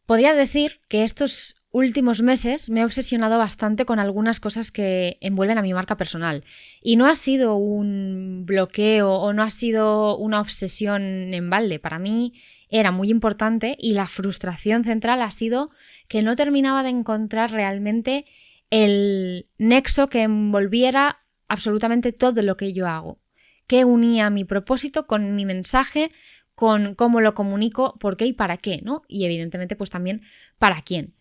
Podría decir que estos últimos meses me he obsesionado bastante con algunas cosas que envuelven a mi marca personal. Y no ha sido un bloqueo o no ha sido una obsesión en balde. Para mí era muy importante y la frustración central ha sido que no terminaba de encontrar realmente el nexo que envolviera absolutamente todo lo que yo hago. Que unía mi propósito con mi mensaje, con cómo lo comunico, por qué y para qué, ¿no? Y evidentemente pues también para quién.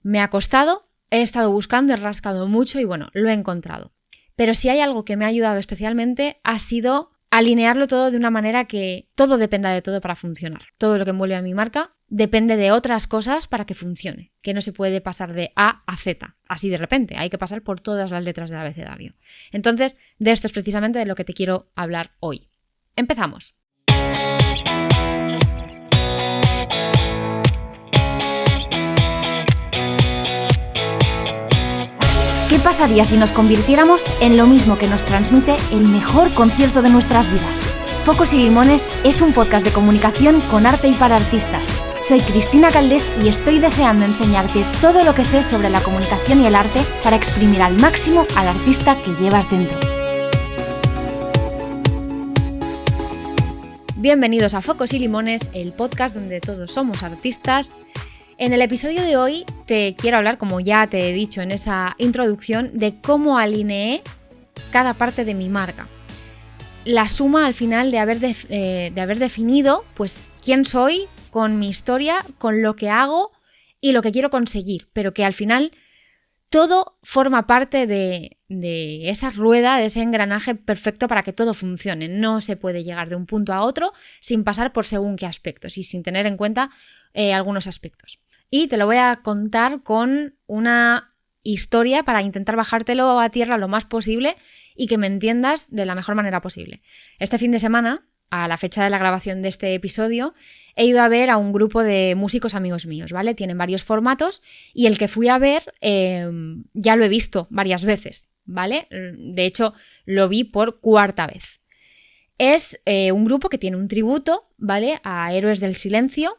Me ha costado, he estado buscando, he rascado mucho y bueno, lo he encontrado. Pero si hay algo que me ha ayudado especialmente ha sido alinearlo todo de una manera que todo dependa de todo para funcionar. Todo lo que envuelve a mi marca depende de otras cosas para que funcione, que no se puede pasar de A a Z, así de repente, hay que pasar por todas las letras del abecedario. Entonces, de esto es precisamente de lo que te quiero hablar hoy. Empezamos. ¿Qué pasaría si nos convirtiéramos en lo mismo que nos transmite el mejor concierto de nuestras vidas? Focos y Limones es un podcast de comunicación con arte y para artistas. Soy Cristina Caldés y estoy deseando enseñarte todo lo que sé sobre la comunicación y el arte para exprimir al máximo al artista que llevas dentro. Bienvenidos a Focos y Limones, el podcast donde todos somos artistas. En el episodio de hoy te quiero hablar, como ya te he dicho en esa introducción, de cómo alineé cada parte de mi marca. La suma al final de haber definido pues quién soy con mi historia, con lo que hago y lo que quiero conseguir, pero que al final todo forma parte de esa rueda, de ese engranaje perfecto para que todo funcione. No se puede llegar de un punto a otro sin pasar por según qué aspectos y sin tener en cuenta algunos aspectos. Y te lo voy a contar con una historia para intentar bajártelo a tierra lo más posible y que me entiendas de la mejor manera posible. Este fin de semana, a la fecha de la grabación de este episodio, he ido a ver a un grupo de músicos amigos míos, ¿vale? Tienen varios formatos y el que fui a ver ya lo he visto varias veces, ¿vale? De hecho, lo vi por cuarta vez. Es un grupo que tiene un tributo, ¿vale? A Héroes del Silencio.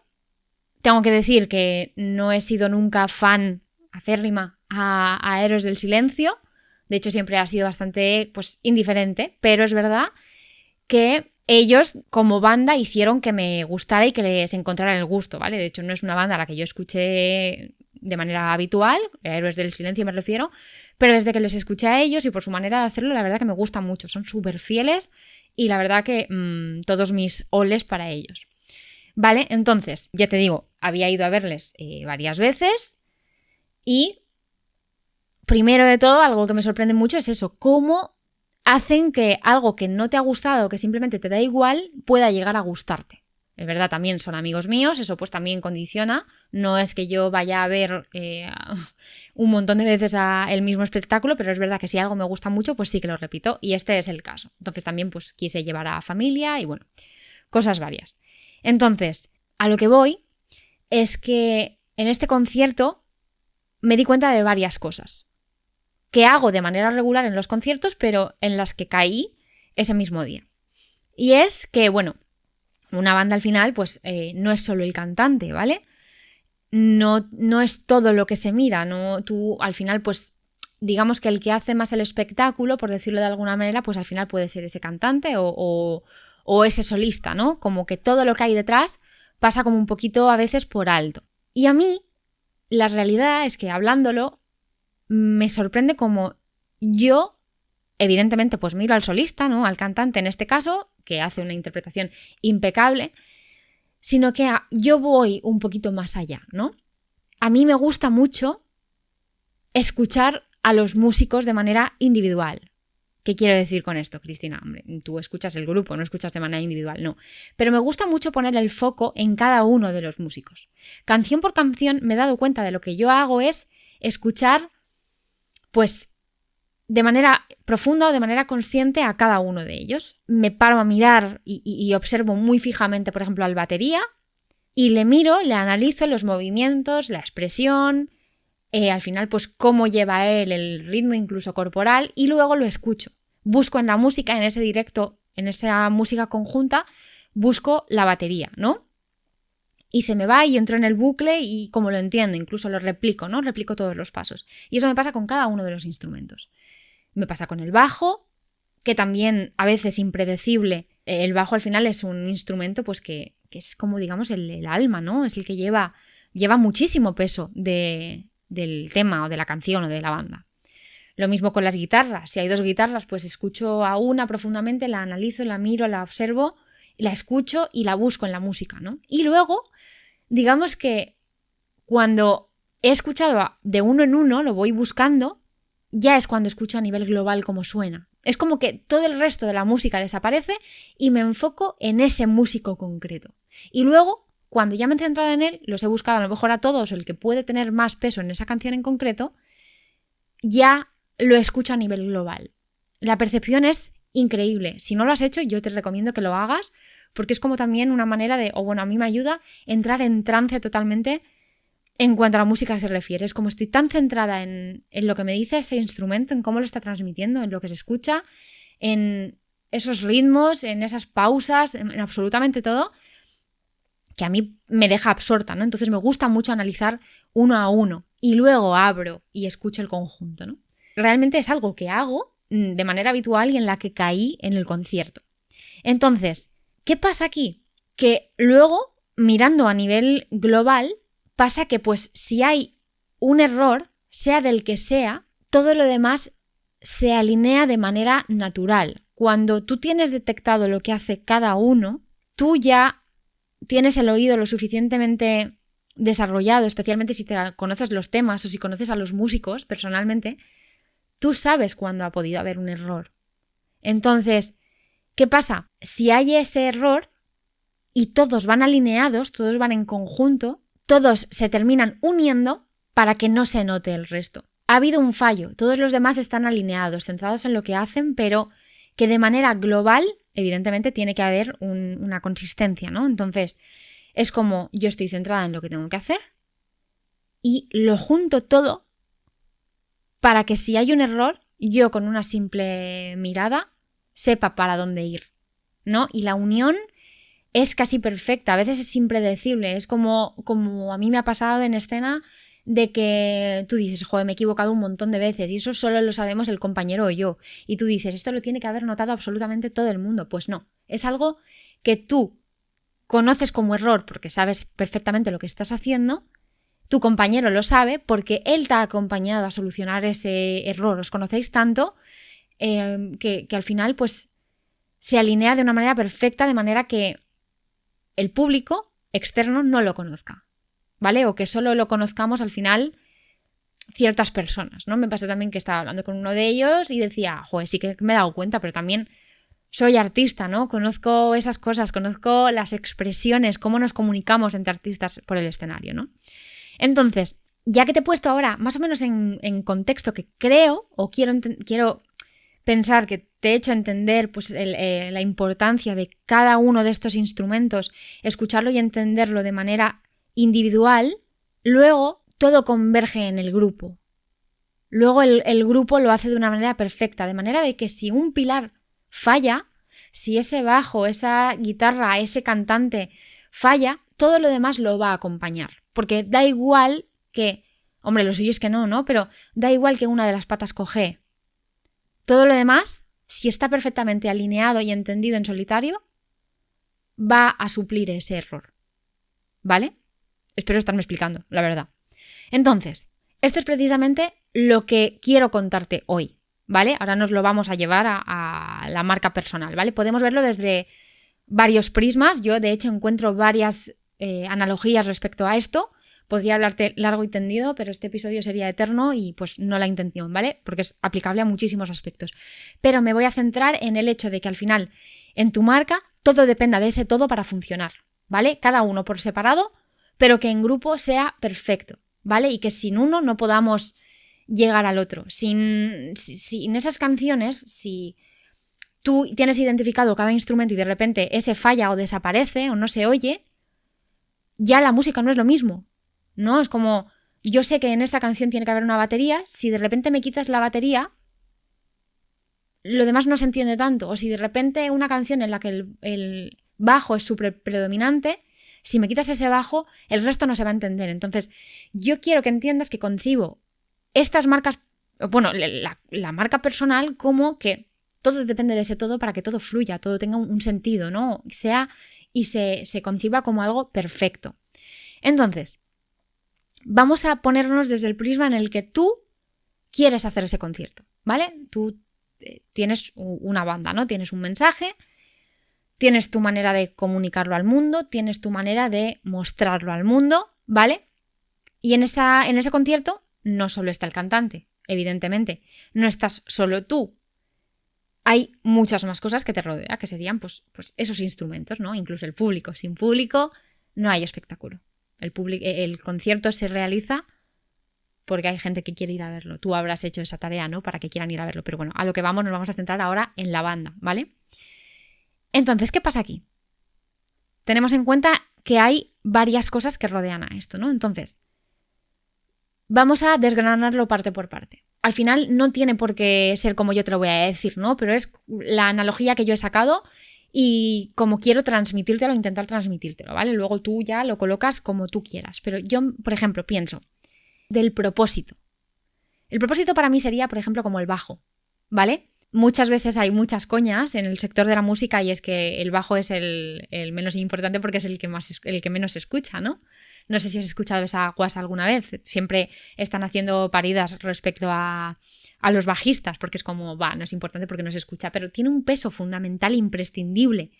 Tengo que decir que no he sido nunca fan acérrima a Héroes del Silencio. De hecho, siempre ha sido bastante pues, indiferente, pero es verdad que ellos como banda hicieron que me gustara y que les encontrara el gusto, ¿vale? De hecho, no es una banda a la que yo escuché de manera habitual, Héroes del Silencio me refiero, pero desde que les escuché a ellos y por su manera de hacerlo, la verdad que me gusta mucho. Son súper fieles y la verdad que todos mis oles para ellos. Vale, entonces, ya te digo, había ido a verles varias veces y primero de todo, algo que me sorprende mucho es eso, cómo hacen que algo que no te ha gustado, que simplemente te da igual, pueda llegar a gustarte. Es verdad, también son amigos míos, eso pues también condiciona. No es que yo vaya a ver un montón de veces el mismo espectáculo, pero es verdad que si algo me gusta mucho, pues sí que lo repito y este es el caso. Entonces también pues quise llevar a familia y bueno, cosas varias. Entonces, a lo que voy es que en este concierto me di cuenta de varias cosas que hago de manera regular en los conciertos, pero en las que caí ese mismo día. Y es que, bueno, una banda al final, pues no es solo el cantante, ¿vale? No es todo lo que se mira, no, tú al final, pues digamos que el que hace más el espectáculo, por decirlo de alguna manera, pues al final puede ser ese cantante o ese solista, ¿no? Como que todo lo que hay detrás pasa como un poquito a veces por alto. Y a mí, la realidad es que hablándolo, me sorprende como yo, evidentemente, pues miro al solista, ¿no? Al cantante en este caso, que hace una interpretación impecable, sino que yo voy un poquito más allá, ¿no? A mí me gusta mucho escuchar a los músicos de manera individual. ¿Qué quiero decir con esto, Cristina? Hombre, tú escuchas el grupo, no escuchas de manera individual, no. Pero me gusta mucho poner el foco en cada uno de los músicos. Canción por canción me he dado cuenta de lo que yo hago es escuchar pues de manera profunda o de manera consciente a cada uno de ellos. Me paro a mirar y observo muy fijamente, por ejemplo, al batería y le miro, le analizo los movimientos, la expresión, al final pues cómo lleva él el ritmo incluso corporal y luego lo escucho. Busco en la música, en ese directo, en esa música conjunta, busco la batería, ¿no? y se me va y entro en el bucle y como lo entiendo, incluso lo replico, ¿no? Replico todos los pasos. Y eso me pasa con cada uno de los instrumentos. Me pasa con el bajo, que también a veces impredecible. El bajo al final es un instrumento pues que es como, digamos, el alma, ¿no? Es el que lleva muchísimo peso del tema o de la canción o de la banda. Lo mismo con las guitarras. Si hay 2 guitarras, pues escucho a una profundamente, la analizo, la miro, la observo, la escucho y la busco en la música, ¿no? Y luego, digamos que cuando he escuchado de uno en uno, lo voy buscando, ya es cuando escucho a nivel global cómo suena. Es como que todo el resto de la música desaparece y me enfoco en ese músico concreto. Y luego, cuando ya me he centrado en él, los he buscado a lo mejor a todos, o el que puede tener más peso en esa canción en concreto, ya lo escucho a nivel global. La percepción es increíble. Si no lo has hecho, yo te recomiendo que lo hagas, porque es como también una manera de, a mí me ayuda a entrar en trance totalmente en cuanto a la música se refiere. Es como estoy tan centrada en lo que me dice este instrumento, en cómo lo está transmitiendo, en lo que se escucha, en esos ritmos, en esas pausas, en absolutamente todo, que a mí me deja absorta, ¿no? Entonces me gusta mucho analizar uno a uno y luego abro y escucho el conjunto, ¿no? Realmente es algo que hago de manera habitual y en la que caí en el concierto. Entonces, ¿qué pasa aquí? Que luego, mirando a nivel global, pasa que pues si hay un error, sea del que sea, todo lo demás se alinea de manera natural. Cuando tú tienes detectado lo que hace cada uno, tú ya tienes el oído lo suficientemente desarrollado, especialmente si te conoces los temas o si conoces a los músicos personalmente, tú sabes cuándo ha podido haber un error. Entonces, ¿qué pasa? Si hay ese error y todos van alineados, todos van en conjunto, todos se terminan uniendo para que no se note el resto. Ha habido un fallo, todos los demás están alineados, centrados en lo que hacen, pero que de manera global, evidentemente, tiene que haber una consistencia, ¿no? Entonces, es como yo estoy centrada en lo que tengo que hacer y lo junto todo para que si hay un error, yo con una simple mirada sepa para dónde ir, ¿no? Y la unión es casi perfecta, a veces es impredecible, es como a mí me ha pasado en escena de que tú dices, joder, me he equivocado un montón de veces y eso solo lo sabemos el compañero o yo. Y tú dices, esto lo tiene que haber notado absolutamente todo el mundo. Pues no, es algo que tú conoces como error porque sabes perfectamente lo que estás haciendo. Tu compañero lo sabe porque él te ha acompañado a solucionar ese error. Os conocéis tanto que al final pues se alinea de una manera perfecta, de manera que el público externo no lo conozca, ¿vale? O que solo lo conozcamos al final ciertas personas, ¿no? Me pasó también que estaba hablando con uno de ellos y decía, joder, sí que me he dado cuenta, pero también soy artista, ¿no? Conozco esas cosas, conozco las expresiones, cómo nos comunicamos entre artistas por el escenario, ¿no? Entonces, ya que te he puesto ahora más o menos en contexto que creo o quiero pensar que te he hecho entender pues, la importancia de cada uno de estos instrumentos, escucharlo y entenderlo de manera individual, luego todo converge en el grupo. Luego el grupo lo hace de una manera perfecta, de manera de que si un pilar falla, si ese bajo, esa guitarra, ese cantante falla, todo lo demás lo va a acompañar. Porque da igual que, hombre, lo suyo es que no, pero da igual que una de las patas cojee. Todo lo demás, si está perfectamente alineado y entendido en solitario, va a suplir ese error. ¿Vale? Espero estarme explicando, la verdad. Entonces, esto es precisamente lo que quiero contarte hoy, ¿vale? Ahora nos lo vamos a llevar a la marca personal, ¿vale? Podemos verlo desde varios prismas. Yo, de hecho, encuentro varias analogías respecto a esto. Podría hablarte largo y tendido, pero este episodio sería eterno y pues no la intención, ¿vale? Porque es aplicable a muchísimos aspectos. Pero me voy a centrar en el hecho de que al final, en tu marca, todo dependa de ese todo para funcionar, ¿vale? Cada uno por separado, pero que en grupo sea perfecto, ¿vale? Y que sin uno no podamos llegar al otro. Sin esas canciones, si tú tienes identificado cada instrumento y de repente ese falla o desaparece o no se oye, ya la música no es lo mismo, ¿no? Es como, yo sé que en esta canción tiene que haber una batería, si de repente me quitas la batería, lo demás no se entiende tanto. O si de repente una canción en la que el bajo es súper predominante, Si me quitas ese bajo, el resto no se va a entender. Entonces, yo quiero que entiendas que concibo estas marcas, bueno, la marca personal como que todo depende de ese todo para que todo fluya, todo tenga un sentido, ¿no? Sea y se conciba como algo perfecto. Entonces, vamos a ponernos desde el prisma en el que tú quieres hacer ese concierto, ¿vale? Tú tienes una banda, ¿no? Tienes un mensaje, tienes tu manera de comunicarlo al mundo, tienes tu manera de mostrarlo al mundo, ¿vale? Y en ese concierto no solo está el cantante, evidentemente, no estás solo tú. Hay muchas más cosas que te rodean, que serían pues esos instrumentos, ¿no? Incluso el público. Sin público no hay espectáculo. El concierto se realiza porque hay gente que quiere ir a verlo. Tú habrás hecho esa tarea, ¿no? Para que quieran ir a verlo. Pero bueno, a lo que nos vamos a centrar ahora en la banda, ¿vale? Entonces, ¿qué pasa aquí? Tenemos en cuenta que hay varias cosas que rodean a esto, ¿no? Entonces, vamos a desgranarlo parte por parte. Al final no tiene por qué ser como yo te lo voy a decir, ¿no? Pero es la analogía que yo he sacado y como quiero transmitírtelo, intentar transmitírtelo, ¿vale? Luego tú ya lo colocas como tú quieras. Pero yo, por ejemplo, pienso del propósito. El propósito para mí sería, por ejemplo, como el bajo, ¿vale? Muchas veces hay muchas coñas en el sector de la música y es que el bajo es el menos importante porque es el que menos se escucha, ¿no? No sé si has escuchado esa guasa alguna vez. Siempre están haciendo paridas respecto a los bajistas porque es como, no es importante porque no se escucha, pero tiene un peso fundamental imprescindible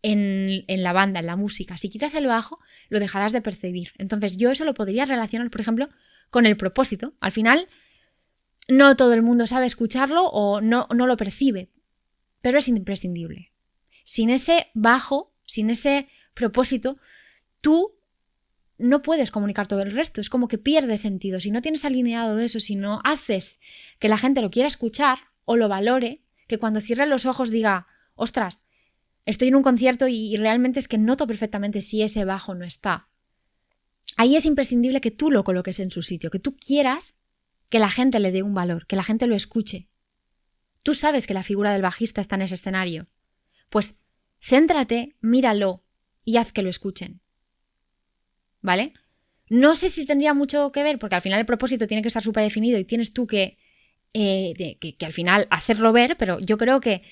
en la banda, en la música. Si quitas el bajo, lo dejarás de percibir. Entonces yo eso lo podría relacionar, por ejemplo, con el propósito. Al final, no todo el mundo sabe escucharlo o no lo percibe, pero es imprescindible. Sin ese bajo, sin ese propósito, tú no puedes comunicar todo el resto. Es como que pierde sentido. Si no tienes alineado eso, si no haces que la gente lo quiera escuchar o lo valore, que cuando cierre los ojos diga, ostras, estoy en un concierto y realmente es que noto perfectamente si ese bajo no está. Ahí es imprescindible que tú lo coloques en su sitio, que tú quieras que la gente le dé un valor, que la gente lo escuche. Tú sabes que la figura del bajista está en ese escenario. Pues céntrate, míralo y haz que lo escuchen. ¿Vale? No sé si tendría mucho que ver, porque al final el propósito tiene que estar súper definido y tienes tú que al final hacerlo ver, pero yo creo que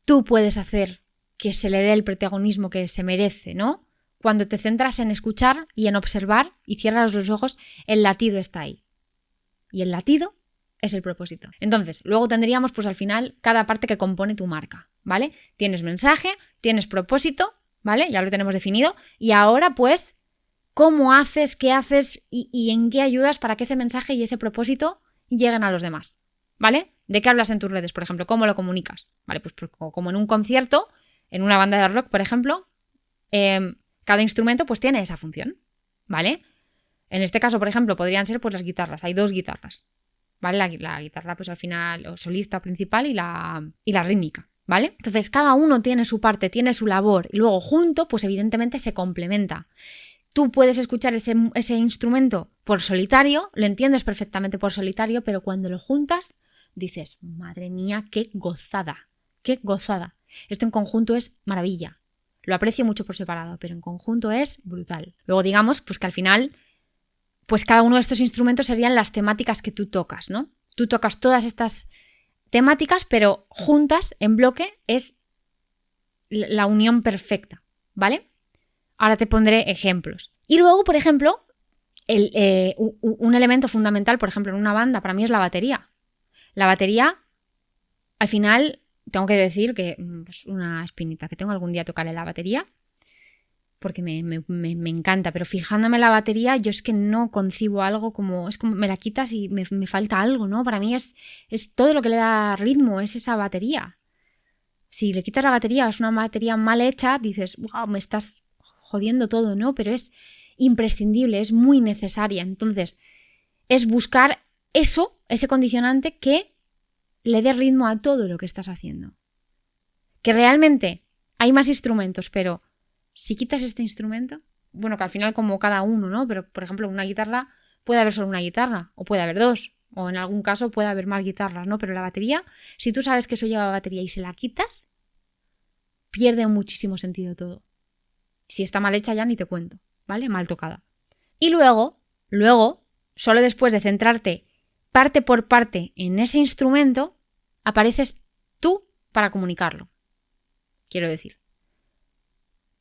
tú puedes hacer que se le dé el protagonismo que se merece, ¿no? Cuando te centras en escuchar y en observar y cierras los ojos, el latido está ahí. Y el latido es el propósito. Entonces, luego tendríamos pues al final cada parte que compone tu marca, ¿vale? Tienes mensaje, tienes propósito, ¿vale? Ya lo tenemos definido. Y ahora pues, ¿cómo haces, qué haces y en qué ayudas para que ese mensaje y ese propósito lleguen a los demás? ¿Vale? ¿De qué hablas en tus redes, por ejemplo? ¿Cómo lo comunicas? ¿Vale? Pues como en un concierto, en una banda de rock, por ejemplo, cada instrumento pues tiene esa función, ¿vale? En este caso, por ejemplo, podrían ser pues las guitarras. Hay 2 guitarras, ¿vale? La guitarra pues al final, o solista principal y la rítmica, ¿vale? Entonces cada uno tiene su parte, tiene su labor y luego junto pues evidentemente se complementa. Tú puedes escuchar ese instrumento por solitario, lo entiendes perfectamente por solitario, pero cuando lo juntas dices, madre mía, qué gozada, qué gozada. Esto en conjunto es maravilla. Lo aprecio mucho por separado, pero en conjunto es brutal. Luego digamos pues que al final pues cada uno de estos instrumentos serían las temáticas que tú tocas, ¿no? Tú tocas todas estas temáticas, pero juntas, en bloque, es la unión perfecta, ¿vale? Ahora te pondré ejemplos. Y luego, por ejemplo, un elemento fundamental, por ejemplo, en una banda, para mí es la batería. La batería, al final, tengo que decir que es una espinita, que tengo algún día tocarle la batería, porque me encanta, pero fijándome en la batería yo es que no concibo algo es como me la quitas y me falta algo, ¿no? Para mí es todo lo que le da ritmo, es esa batería. Si le quitas la batería, es una batería mal hecha, dices, wow, me estás jodiendo todo, ¿no? Pero es imprescindible, es muy necesaria. Entonces, es buscar ese condicionante que le dé ritmo a todo lo que estás haciendo. Que realmente hay más instrumentos, pero si quitas este instrumento, bueno, que al final como cada uno, ¿no? Pero, por ejemplo, en una guitarra puede haber solo una guitarra, o puede haber 2, o en algún caso puede haber más guitarras, ¿no? Pero la batería, si tú sabes que eso lleva batería y se la quitas, pierde muchísimo sentido todo. Si está mal hecha ya ni te cuento, ¿vale? Mal tocada. Y luego, solo después de centrarte parte por parte en ese instrumento, apareces tú para comunicarlo. Quiero decir,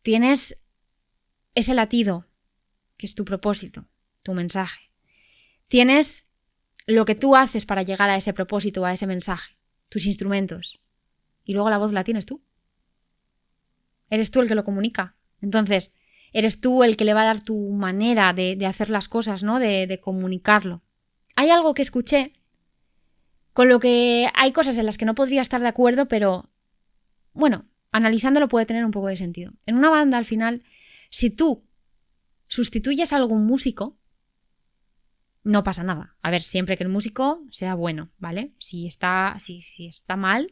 tienes ese latido, que es tu propósito, tu mensaje. Tienes lo que tú haces para llegar a ese propósito, a ese mensaje, tus instrumentos. Y luego la voz la tienes tú. Eres tú el que lo comunica. Entonces, eres tú el que le va a dar tu manera de hacer las cosas, ¿no? De comunicarlo. Hay algo que escuché, con lo que hay cosas en las que no podría estar de acuerdo, pero, bueno, analizándolo puede tener un poco de sentido. En una banda, al final, si tú sustituyes a algún músico, no pasa nada. A ver, siempre que el músico sea bueno, ¿vale? Si está mal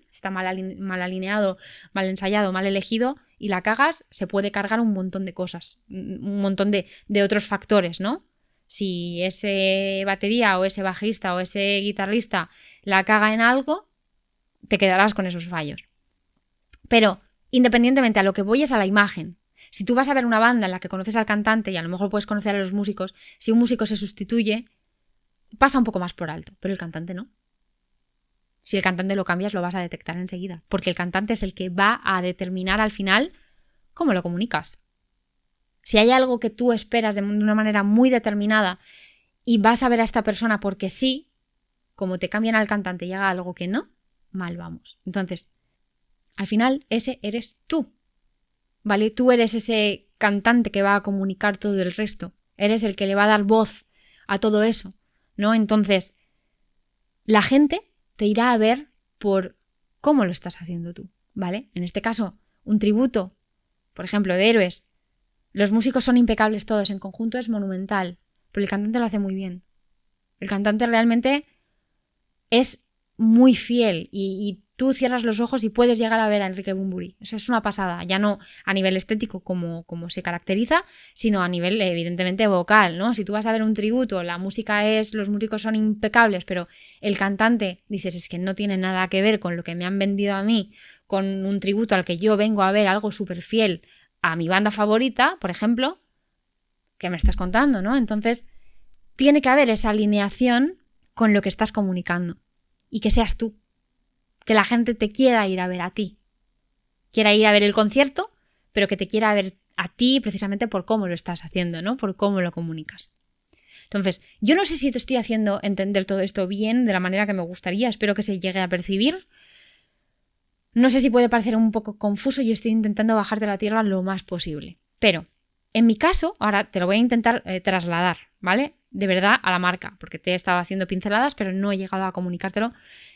alineado, mal ensayado, mal elegido y la cagas, se puede cargar un montón de cosas, un montón de otros factores, ¿no? Si ese batería o ese bajista o ese guitarrista la caga en algo, te quedarás con esos fallos. Pero, independientemente, a lo que voy es a la imagen. Si tú vas a ver una banda en la que conoces al cantante y a lo mejor puedes conocer a los músicos, si un músico se sustituye, pasa un poco más por alto, pero el cantante no. Si el cantante lo cambias, lo vas a detectar enseguida, porque el cantante es el que va a determinar al final cómo lo comunicas. Si hay algo que tú esperas de una manera muy determinada y vas a ver a esta persona porque sí, como te cambian al cantante y haga algo que no, mal vamos. Entonces, al final, ese eres tú, ¿vale? Tú eres ese cantante que va a comunicar todo el resto. Eres el que le va a dar voz a todo eso, ¿no? Entonces, la gente te irá a ver por cómo lo estás haciendo tú, ¿vale? En este caso, un tributo, por ejemplo, de Héroes. Los músicos son impecables todos, en conjunto es monumental, pero el cantante lo hace muy bien. El cantante realmente es muy fiel y tú cierras los ojos y puedes llegar a ver a Enrique Bunbury. Eso es una pasada, ya no a nivel estético como se caracteriza, sino a nivel evidentemente vocal, ¿no? Si tú vas a ver un tributo, los músicos son impecables, pero el cantante, dices, es que no tiene nada que ver con lo que me han vendido a mí, con un tributo al que yo vengo a ver algo súper fiel a mi banda favorita, por ejemplo, ¿qué me estás contando, no? Entonces, tiene que haber esa alineación con lo que estás comunicando y que seas tú. Que la gente te quiera ir a ver a ti. Quiera ir a ver el concierto, pero que te quiera ver a ti precisamente por cómo lo estás haciendo, ¿no? Por cómo lo comunicas. Entonces, yo no sé si te estoy haciendo entender todo esto bien, de la manera que me gustaría, espero que se llegue a percibir. No sé si puede parecer un poco confuso, yo estoy intentando bajarte la tierra lo más posible. Pero, en mi caso, ahora te lo voy a intentar trasladar, ¿vale? De verdad a la marca, porque te he estado haciendo pinceladas, pero no he llegado a comunicártelo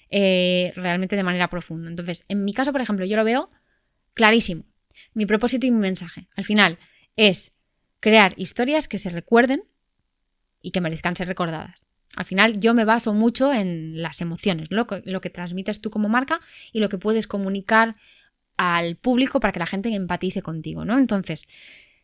realmente de manera profunda. Entonces, en mi caso, por ejemplo, yo lo veo clarísimo. Mi propósito y mi mensaje, al final, es crear historias que se recuerden y que merezcan ser recordadas. Al final, yo me baso mucho en las emociones, lo que transmites tú como marca y lo que puedes comunicar al público para que la gente empatice contigo, ¿no? Entonces,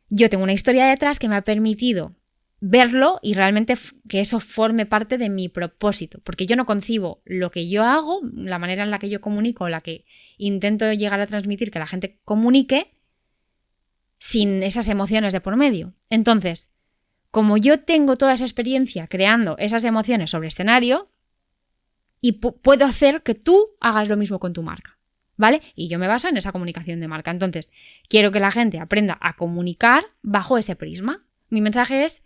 yo tengo una historia detrás que me ha permitido verlo y realmente que eso forme parte de mi propósito, porque yo no concibo lo que yo hago, la manera en la que yo comunico, la que intento llegar a transmitir que la gente comunique sin esas emociones de por medio. Entonces, como yo tengo toda esa experiencia creando esas emociones sobre escenario y puedo hacer que tú hagas lo mismo con tu marca, ¿vale? Y yo me baso en esa comunicación de marca. Entonces, quiero que la gente aprenda a comunicar bajo ese prisma. Mi mensaje es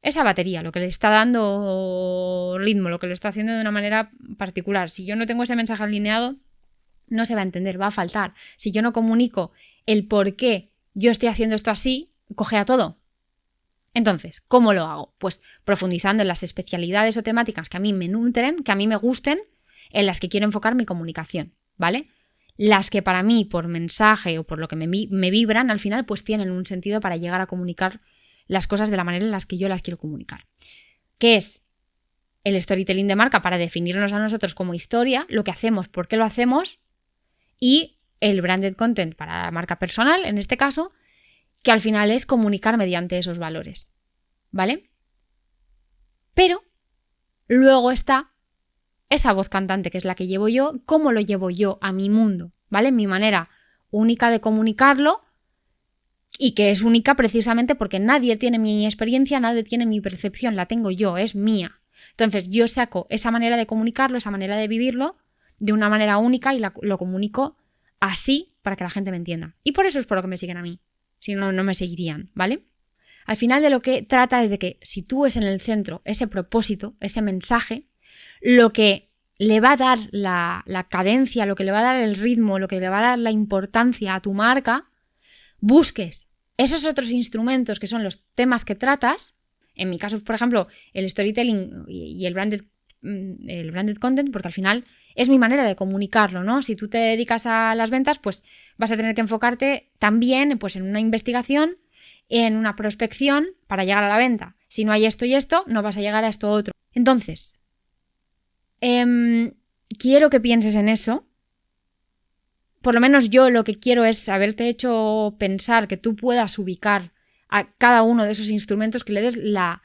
esa batería, lo que le está dando ritmo, lo que lo está haciendo de una manera particular. Si yo no tengo ese mensaje alineado, no se va a entender, va a faltar. Si yo no comunico el por qué yo estoy haciendo esto así, cojea todo. Entonces, ¿cómo lo hago? Pues profundizando en las especialidades o temáticas que a mí me nutren, que a mí me gusten, en las que quiero enfocar mi comunicación, ¿vale? Las que para mí, por mensaje o por lo que me vibran, al final pues tienen un sentido para llegar a comunicar las cosas de la manera en las que yo las quiero comunicar. ¿Qué es el storytelling de marca? Para definirnos a nosotros como historia, lo que hacemos, por qué lo hacemos, y el branded content para la marca personal, en este caso, que al final es comunicar mediante esos valores, ¿vale? Pero luego está esa voz cantante que es la que llevo yo, cómo lo llevo yo a mi mundo, ¿vale? Mi manera única de comunicarlo Y que es única precisamente porque nadie tiene mi experiencia, nadie tiene mi percepción, la tengo yo, es mía. Entonces yo saco esa manera de comunicarlo, esa manera de vivirlo de una manera única y lo comunico así para que la gente me entienda. Y por eso es por lo que me siguen a mí. Si no, no me seguirían, ¿vale? Al final de lo que trata es de que si tú es en el centro ese propósito, ese mensaje, lo que le va a dar la cadencia, lo que le va a dar el ritmo, lo que le va a dar la importancia a tu marca, busques esos otros instrumentos que son los temas que tratas. En mi caso, por ejemplo, el storytelling y el branded content, porque al final es mi manera de comunicarlo, ¿no? Si tú te dedicas a las ventas, pues vas a tener que enfocarte también pues, en una investigación, en una prospección para llegar a la venta. Si no hay esto y esto, no vas a llegar a esto otro. Entonces, quiero que pienses en eso. Por lo menos yo lo que quiero es haberte hecho pensar que tú puedas ubicar a cada uno de esos instrumentos, que le des la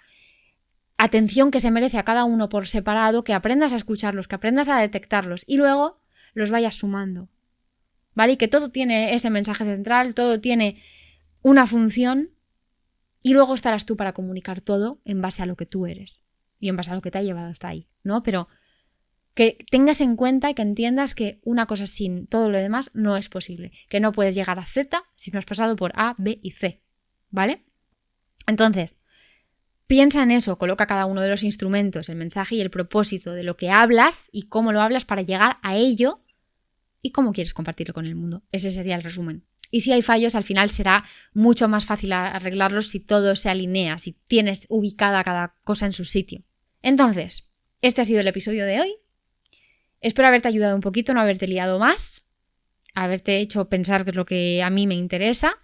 atención que se merece a cada uno por separado, que aprendas a escucharlos, que aprendas a detectarlos y luego los vayas sumando, ¿vale? Y que todo tiene ese mensaje central, todo tiene una función y luego estarás tú para comunicar todo en base a lo que tú eres y en base a lo que te ha llevado hasta ahí, ¿no? Pero que tengas en cuenta y que entiendas que una cosa sin todo lo demás no es posible, que no puedes llegar a Z si no has pasado por A, B y C, ¿vale? Entonces, piensa en eso, coloca cada uno de los instrumentos, el mensaje y el propósito de lo que hablas y cómo lo hablas para llegar a ello y cómo quieres compartirlo con el mundo. Ese sería el resumen. Y si hay fallos, al final será mucho más fácil arreglarlos si todo se alinea, si tienes ubicada cada cosa en su sitio. Entonces, este ha sido el episodio de hoy. Espero haberte ayudado un poquito, no haberte liado más, haberte hecho pensar qué es lo que a mí me interesa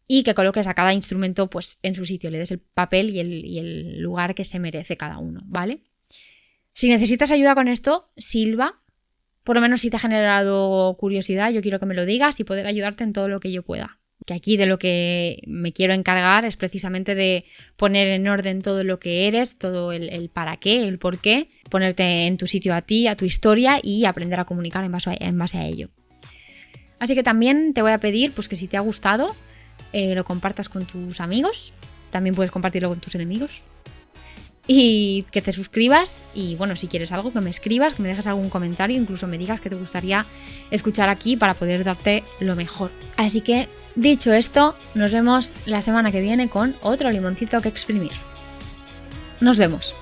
y que coloques a cada instrumento pues, en su sitio, le des el papel y el lugar que se merece cada uno, ¿vale? Si necesitas ayuda con esto, silba. Por lo menos si te ha generado curiosidad, yo quiero que me lo digas y poder ayudarte en todo lo que yo pueda. Que aquí de lo que me quiero encargar es precisamente de poner en orden todo lo que eres, todo el para qué, el por qué, ponerte en tu sitio a ti, a tu historia y aprender a comunicar en base a ello. Así que también te voy a pedir pues, que si te ha gustado, lo compartas con tus amigos, también puedes compartirlo con tus enemigos. Y que te suscribas y bueno, si quieres algo, que me escribas, que me dejes algún comentario, incluso me digas que te gustaría escuchar aquí para poder darte lo mejor. Así que, dicho esto, nos vemos la semana que viene con otro limoncito que exprimir. Nos vemos.